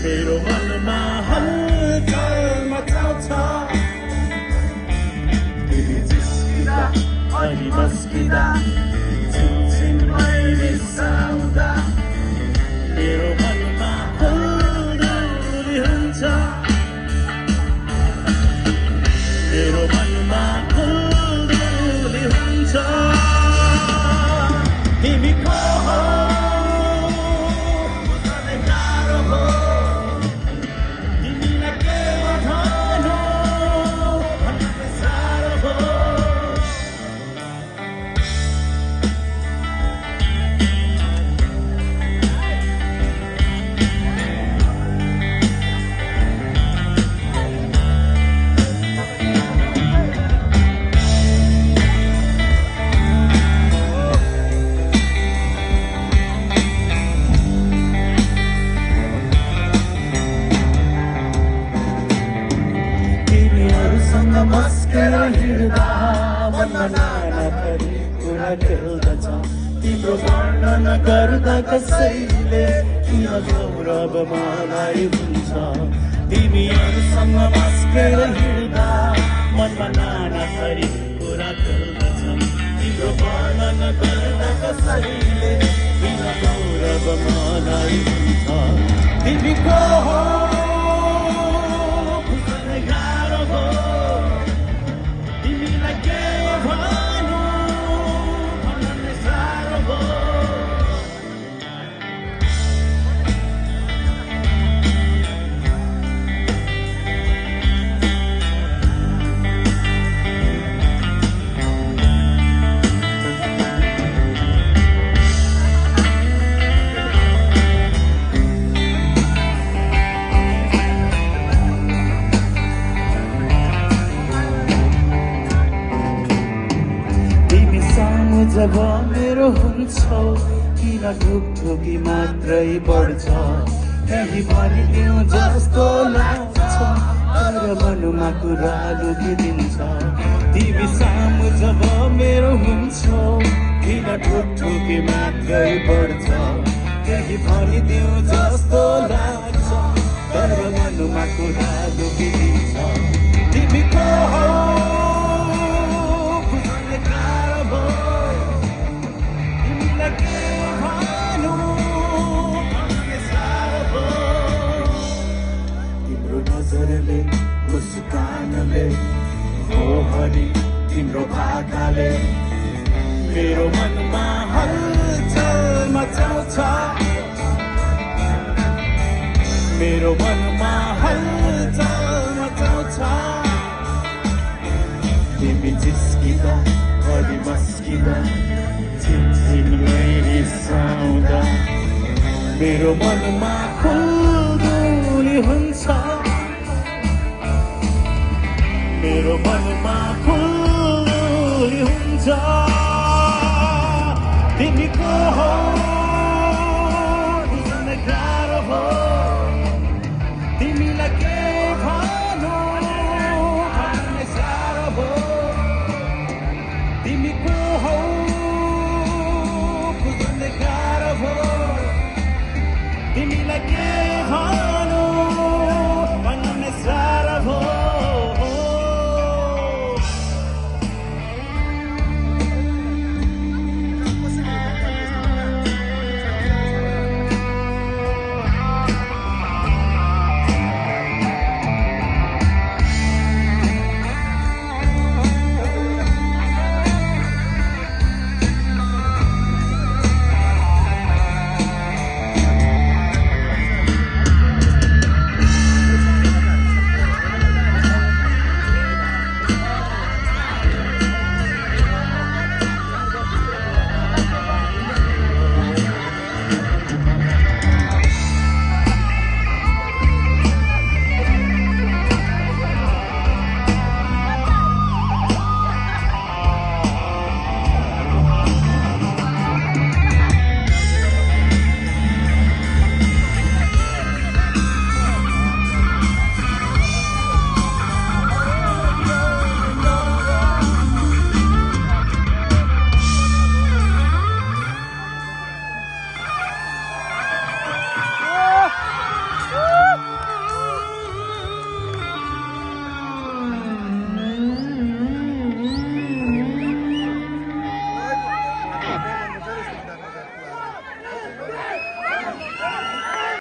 मेरो मनमा हलचल मचाउँछ तिमी जिस्किँदा अनि मस्किँदा छिनछिनमै रिसाउँदा मेरो मनमा हुलदुली हुन्छ मेरो मनमा हुलदुली हुन्छ तिमी को हो बुझ्नै गाह्रो हो तिमीलाई के भन्नु भन्नै साह्रो हो मस्केर हिँड्दा मनमा नाना थरी कुरा खेल्दछ तिम्रो वर्णन गर्दा कसैले किन गौरव मलाई हुन्छ तिमीहरूसँग मस्केर हिँड्दा मनमा नाना थरी कुरा खेल्दछ तिम्रो वर्णन गर्दा कसैले किन गौरव मलाई हुन्छ तिमी को हो बुझ्नै गाह्रो हो जब मेरो हुन्छौ किन ढुकढुकी मात्रै बढ्छ कहीँ भनिदिउँ जस्तो लाग्छ तर मनमा कुरा लुकिदिन्छ तिमी सामु जब मेरो हुन्छौ किन ढुकढुकी मात्रै बढ्छ कहीँ भनिदिउँ जस्तो लाग्छ तर मनमा कुरा लुकिदिन्छ तिमी को हो नजरले मुस्कानले ओहरी तिम्रो भाकाले मेरो मनमा हलचल मचाउँछ मेरो मनमा हलचल मचाउँछ तिमी जिस्किँदा अनि मस्किँदा छिनछिनमै रिसाउँदा मेरो मनमा हुलदुली हुन्छ मेरो मनमा हुलदुली हुन्छ तिमी को हो बुझ्नै गाह्रो हो तिमीलाई के भन्नु भन्नै साह्रो हो तिमी को हो बुझ्नै गाह्रो हो तिमीलाई के भन्नु